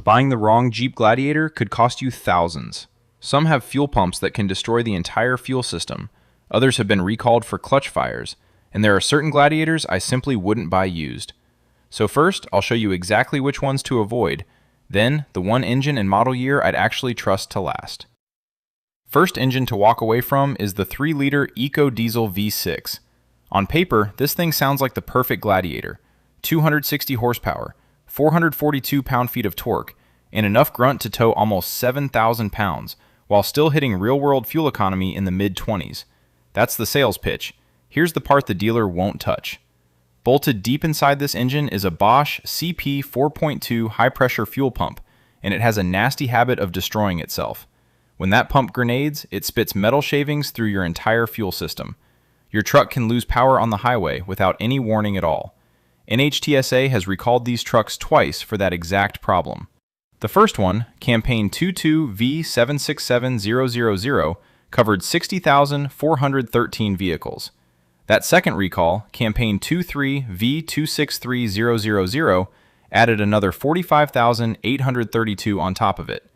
Buying the wrong Jeep Gladiator could cost you thousands. Some have fuel pumps that can destroy the entire fuel system. Others have been recalled for clutch fires. And there are certain Gladiators I simply wouldn't buy used. So first, I'll show you exactly which ones to avoid. Then, the one engine and model year I'd actually trust to last. First engine to walk away from is the 3-liter EcoDiesel V6. On paper, this thing sounds like the perfect Gladiator. 260 horsepower, 442 pound-feet of torque, and enough grunt to tow almost 7,000 pounds, while still hitting real-world fuel economy in the mid-20s. That's the sales pitch. Here's the part the dealer won't touch. Bolted deep inside this engine is a Bosch CP 4.2 high-pressure fuel pump, and it has a nasty habit of destroying itself. When that pump grenades, it spits metal shavings through your entire fuel system. Your truck can lose power on the highway without any warning at all. NHTSA has recalled these trucks twice for that exact problem. The first one, Campaign 22V767000, covered 60,413 vehicles. That second recall, Campaign 23V263000, added another 45,832 on top of it.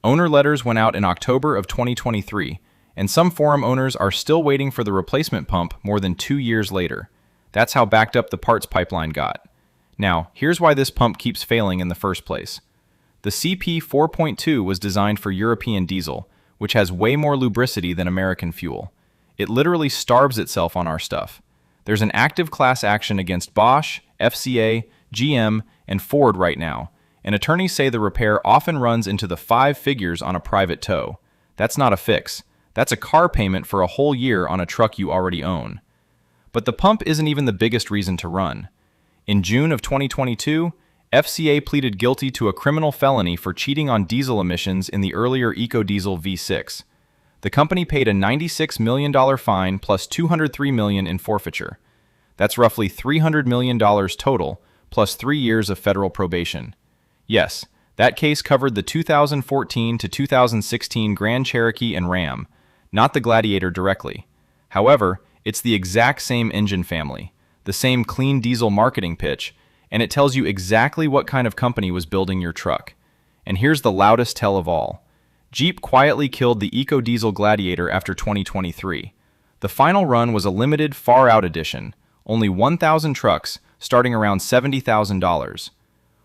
Owner letters went out in October of 2023, and some forum owners are still waiting for the replacement pump more than 2 years later. That's how backed up the parts pipeline got. Now, here's why this pump keeps failing in the first place. The CP 4.2 was designed for European diesel, which has way more lubricity than American fuel. It literally starves itself on our stuff. There's an active class action against Bosch, FCA, GM, and Ford right now, and attorneys say the repair often runs into the 5 figures on a private tow. That's not a fix. That's a car payment for a whole year on a truck you already own. But the pump isn't even the biggest reason to run. In June of 2022, FCA pleaded guilty to a criminal felony for cheating on diesel emissions in the earlier EcoDiesel V6. The company paid a $96 million fine plus $203 million in forfeiture. That's roughly $300 million total, plus 3 years of federal probation. Yes, that case covered the 2014 to 2016 Grand Cherokee and Ram, not the Gladiator directly. However, it's the exact same engine family, the same clean diesel marketing pitch, and it tells you exactly what kind of company was building your truck. And here's the loudest tell of all. Jeep quietly killed the EcoDiesel Gladiator after 2023. The final run was a limited far-out edition, only 1,000 trucks, starting around $70,000.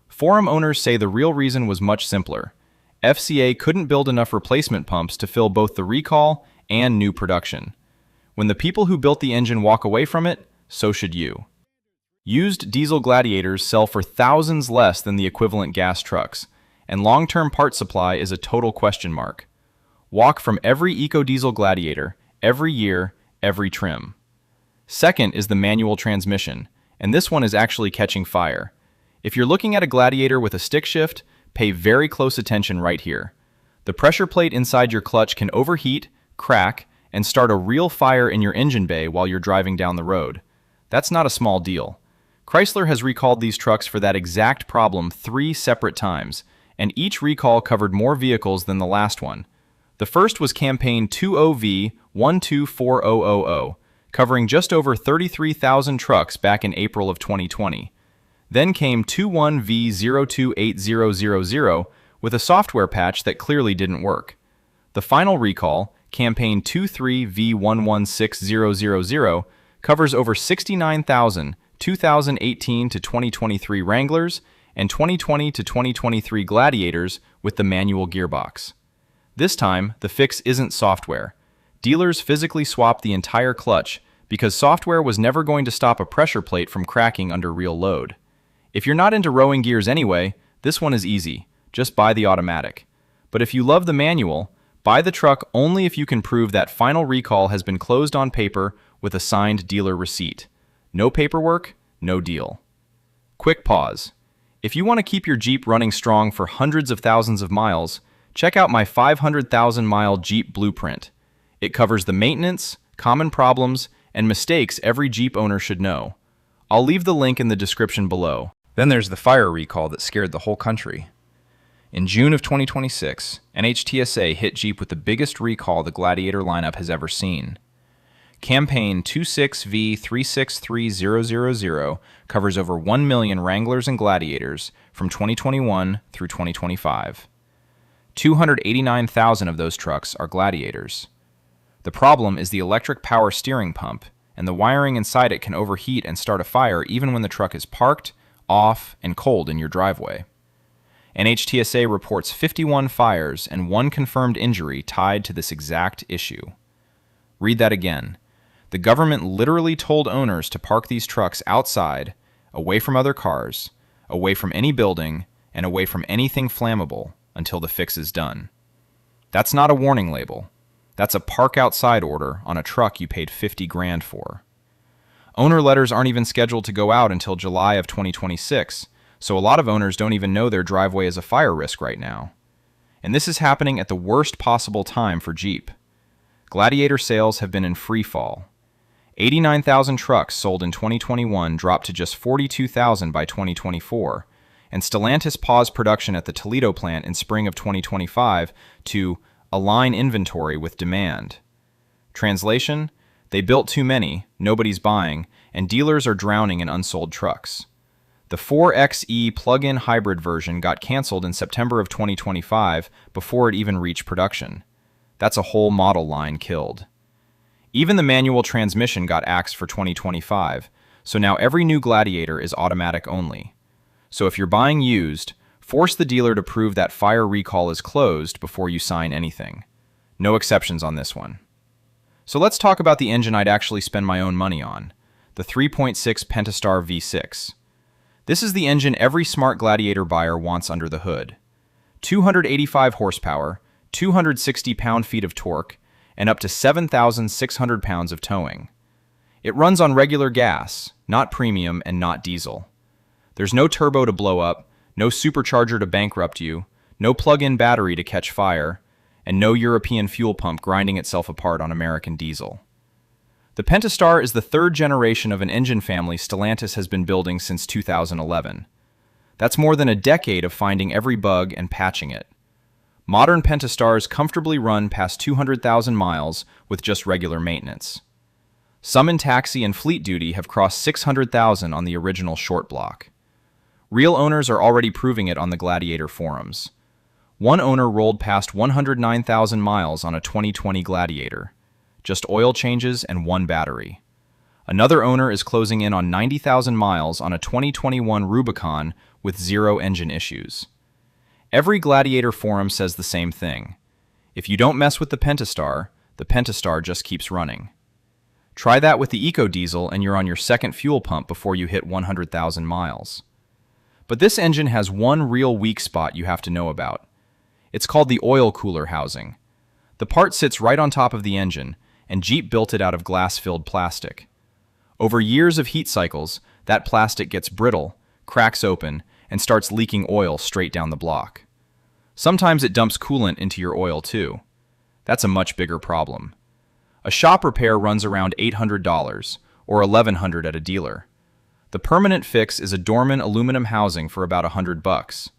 Forum owners say the real reason was much simpler. FCA couldn't build enough replacement pumps to fill both the recall and new production. When the people who built the engine walk away from it, so should you. Used diesel Gladiators sell for thousands less than the equivalent gas trucks, and long-term part supply is a total question mark. Walk from every EcoDiesel Gladiator, every year, every trim. Second is the manual transmission, and this one is actually catching fire. If you're looking at a Gladiator with a stick shift, pay very close attention right here. The pressure plate inside your clutch can overheat, crack, and start a real fire in your engine bay while you're driving down the road. That's not a small deal. Chrysler has recalled these trucks for that exact problem 3 separate times, and each recall covered more vehicles than the last one. The first was Campaign 20V124000, covering just over 33,000 trucks back in April of 2020. Then came 21V028000 with a software patch that clearly didn't work. The final recall, Campaign 23V116000, covers over 69,000 2018 to 2023 Wranglers and 2020 to 2023 Gladiators with the manual gearbox. This time, the fix isn't software. Dealers physically swapped the entire clutch because software was never going to stop a pressure plate from cracking under real load. If you're not into rowing gears anyway, this one is easy. Just buy the automatic. But if you love the manual, buy the truck only if you can prove that final recall has been closed on paper with a signed dealer receipt. No paperwork, no deal. Quick pause. If you want to keep your Jeep running strong for hundreds of thousands of miles, check out my 500,000-mile Jeep blueprint. It covers the maintenance, common problems, and mistakes every Jeep owner should know. I'll leave the link in the description below. Then there's the fire recall that scared the whole country. In June of 2026, NHTSA hit Jeep with the biggest recall the Gladiator lineup has ever seen. Campaign 26V363000 covers over 1 million Wranglers and Gladiators from 2021 through 2025. 289,000 of those trucks are Gladiators. The problem is the electric power steering pump, and the wiring inside it can overheat and start a fire even when the truck is parked, off, and cold in your driveway. NHTSA reports 51 fires and 1 confirmed injury tied to this exact issue. Read that again. The government literally told owners to park these trucks outside, away from other cars, away from any building, and away from anything flammable until the fix is done. That's not a warning label. That's a park outside order on a truck you paid $50 grand for. Owner letters aren't even scheduled to go out until July of 2026, so a lot of owners don't even know their driveway is a fire risk right now. And this is happening at the worst possible time for Jeep. Gladiator sales have been in free fall. 89,000 trucks sold in 2021 dropped to just 42,000 by 2024, and Stellantis paused production at the Toledo plant in spring of 2025 to align inventory with demand. Translation: they built too many, nobody's buying, and dealers are drowning in unsold trucks. The 4xe plug-in hybrid version got canceled in September of 2025 before it even reached production. That's a whole model line killed. Even the manual transmission got axed for 2025, so now every new Gladiator is automatic only. So if you're buying used, force the dealer to prove that fire recall is closed before you sign anything. No exceptions on this one. So let's talk about the engine I'd actually spend my own money on, the 3.6 Pentastar V6. This is the engine every smart Gladiator buyer wants under the hood. 285 horsepower, 260 pound-feet of torque, and up to 7,600 pounds of towing. It runs on regular gas, not premium and not diesel. There's no turbo to blow up, no supercharger to bankrupt you, no plug-in battery to catch fire, and no European fuel pump grinding itself apart on American diesel. The Pentastar is the third generation of an engine family Stellantis has been building since 2011. That's more than a decade of finding every bug and patching it. Modern Pentastars comfortably run past 200,000 miles with just regular maintenance. Some in taxi and fleet duty have crossed 600,000 on the original short block. Real owners are already proving it on the Gladiator forums. One owner rolled past 109,000 miles on a 2020 Gladiator, just oil changes and 1 battery. Another owner is closing in on 90,000 miles on a 2021 Rubicon with 0 engine issues. Every Gladiator forum says the same thing. If you don't mess with the Pentastar just keeps running. Try that with the EcoDiesel and you're on your second fuel pump before you hit 100,000 miles. But this engine has one real weak spot you have to know about. It's called the oil cooler housing. The part sits right on top of the engine, and Jeep built it out of glass-filled plastic. Over years of heat cycles, that plastic gets brittle, cracks open, and starts leaking oil straight down the block. Sometimes it dumps coolant into your oil too. That's a much bigger problem. A shop repair runs around $800, or $1,100 at a dealer. The permanent fix is a Dorman aluminum housing for about $100.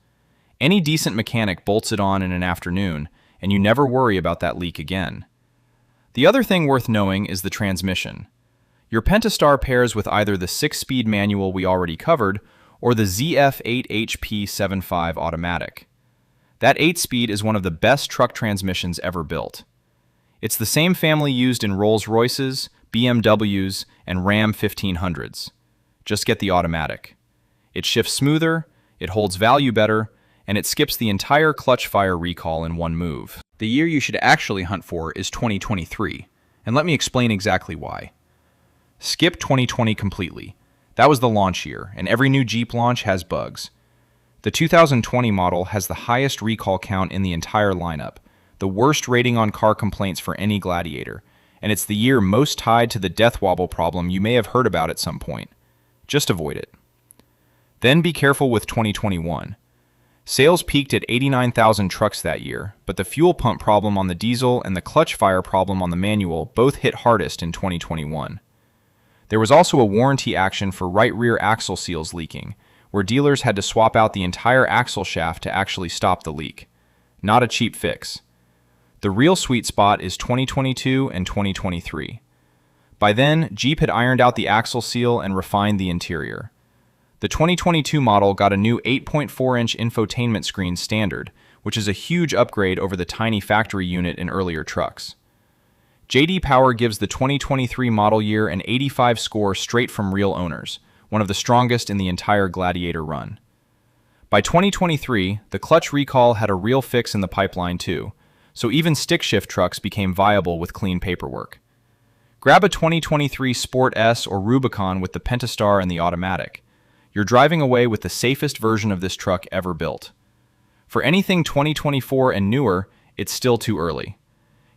Any decent mechanic bolts it on in an afternoon, and you never worry about that leak again. The other thing worth knowing is the transmission. Your Pentastar pairs with either the 6-speed manual we already covered or the ZF8HP75 automatic. That 8-speed is one of the best truck transmissions ever built. It's the same family used in Rolls-Royces, BMWs, and Ram 1500s. Just get the automatic. It shifts smoother, it holds value better, and it skips the entire clutch fire recall in one move. The year you should actually hunt for is 2023, and let me explain exactly why. Skip 2020 completely. That was the launch year, and every new Jeep launch has bugs. The 2020 model has the highest recall count in the entire lineup, the worst rating on car complaints for any Gladiator, and it's the year most tied to the death wobble problem you may have heard about at some point. Just avoid it. Then be careful with 2021. Sales peaked at 89,000 trucks that year, but the fuel pump problem on the diesel and the clutch fire problem on the manual both hit hardest in 2021. There was also a warranty action for right rear axle seals leaking, where dealers had to swap out the entire axle shaft to actually stop the leak. Not a cheap fix. The real sweet spot is 2022 and 2023. By then, Jeep had ironed out the axle seal and refined the interior. The 2022 model got a new 8.4-inch infotainment screen standard, which is a huge upgrade over the tiny factory unit in earlier trucks. J.D. Power gives the 2023 model year an 85 score straight from real owners, one of the strongest in the entire Gladiator run. By 2023, the clutch recall had a real fix in the pipeline too, so even stick-shift trucks became viable with clean paperwork. Grab a 2023 Sport S or Rubicon with the Pentastar and the automatic. You're driving away with the safest version of this truck ever built. For anything 2024 and newer, it's still too early.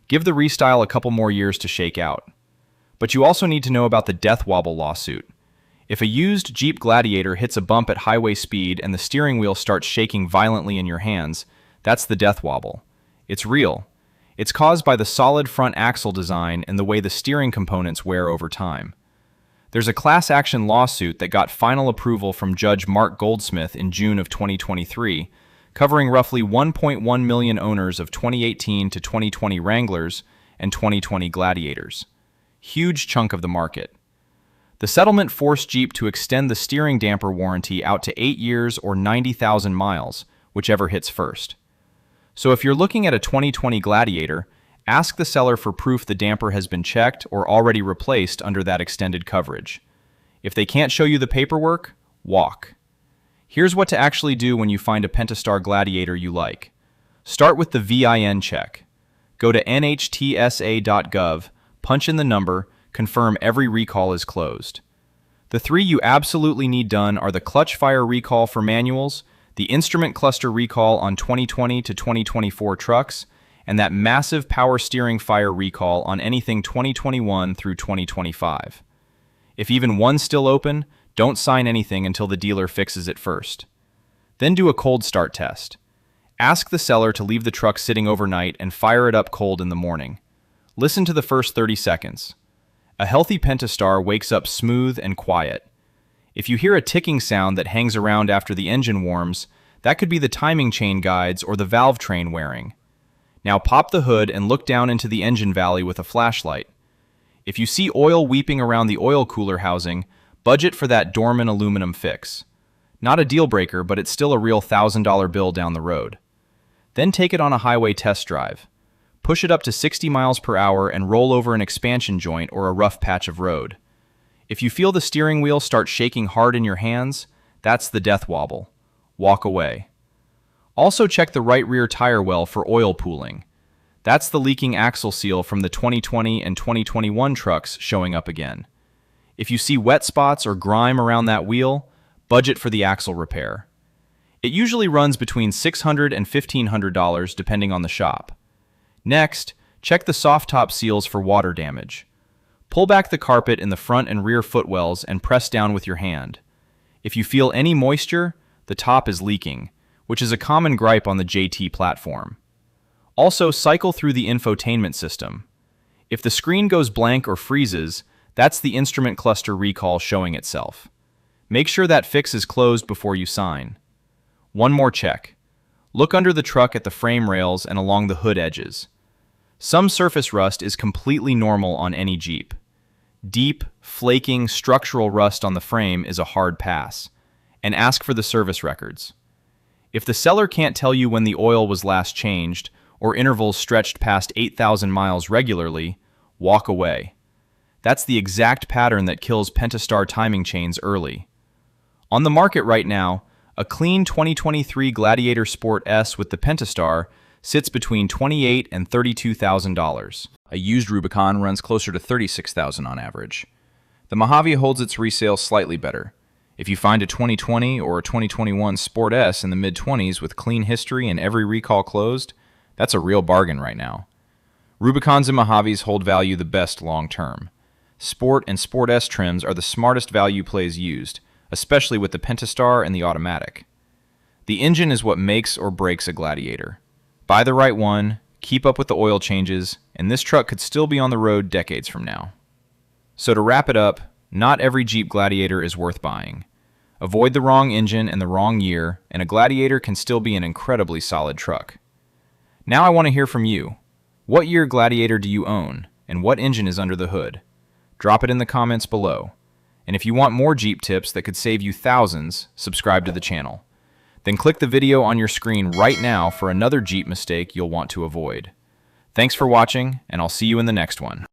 Give the restyle a couple more years to shake out. But you also need to know about the death wobble lawsuit. If a used Jeep Gladiator hits a bump at highway speed and the steering wheel starts shaking violently in your hands, that's the death wobble. It's real. It's caused by the solid front axle design and the way the steering components wear over time. There's a class action lawsuit that got final approval from Judge Mark Goldsmith in June of 2023, covering roughly 1.1 million owners of 2018 to 2020 Wranglers and 2020 Gladiators. Huge chunk of the market. The settlement forced Jeep to extend the steering damper warranty out to 8 years or 90,000 miles, whichever hits first. So if you're looking at a 2020 Gladiator, ask the seller for proof the damper has been checked or already replaced under that extended coverage. If they can't show you the paperwork, walk. Here's what to actually do when you find a Pentastar Gladiator you like. Start with the VIN check. Go to nhtsa.gov, punch in the number, confirm every recall is closed. The 3 you absolutely need done are the clutch fire recall for manuals, the instrument cluster recall on 2020 to 2024 trucks, and that massive power steering fire recall on anything 2021 through 2025. If even one's still open, don't sign anything until the dealer fixes it first. Then do a cold start test. Ask the seller to leave the truck sitting overnight and fire it up cold in the morning. Listen to the first 30 seconds. A healthy Pentastar wakes up smooth and quiet. If you hear a ticking sound that hangs around after the engine warms, that could be the timing chain guides or the valve train wearing. Now pop the hood and look down into the engine valley with a flashlight. If you see oil weeping around the oil cooler housing, budget for that Dorman aluminum fix. Not a deal breaker, but it's still a real $1,000 bill down the road. Then take it on a highway test drive. Push it up to 60 miles per hour and roll over an expansion joint or a rough patch of road. If you feel the steering wheel start shaking hard in your hands, that's the death wobble. Walk away. Also check the right rear tire well for oil pooling. That's the leaking axle seal from the 2020 and 2021 trucks showing up again. If you see wet spots or grime around that wheel, budget for the axle repair. It usually runs between $600 and $1,500 depending on the shop. Next, check the soft top seals for water damage. Pull back the carpet in the front and rear footwells and press down with your hand. If you feel any moisture, the top is leaking, which is a common gripe on the JT platform. Also, cycle through the infotainment system. If the screen goes blank or freezes, that's the instrument cluster recall showing itself. Make sure that fix is closed before you sign. One more check. Look under the truck at the frame rails and along the hood edges. Some surface rust is completely normal on any Jeep. Deep, flaking, structural rust on the frame is a hard pass, and ask for the service records. If the seller can't tell you when the oil was last changed, or intervals stretched past 8,000 miles regularly, walk away. That's the exact pattern that kills Pentastar timing chains early. On the market right now, a clean 2023 Gladiator Sport S with the Pentastar sits between $28,000 and $32,000. A used Rubicon runs closer to $36,000 on average. The Mojave holds its resale slightly better. If you find a 2020 or a 2021 Sport S in the mid-20s with clean history and every recall closed, that's a real bargain right now. Rubicons and Mojaves hold value the best long-term. Sport and Sport S trims are the smartest value plays used, especially with the Pentastar and the automatic. The engine is what makes or breaks a Gladiator. Buy the right one, keep up with the oil changes, and this truck could still be on the road decades from now. So to wrap it up, not every Jeep Gladiator is worth buying. Avoid the wrong engine and the wrong year, and a Gladiator can still be an incredibly solid truck. Now I want to hear from you. What year Gladiator do you own, and what engine is under the hood? Drop it in the comments below. And if you want more Jeep tips that could save you thousands, subscribe to the channel. Then click the video on your screen right now for another Jeep mistake you'll want to avoid. Thanks for watching, and I'll see you in the next one.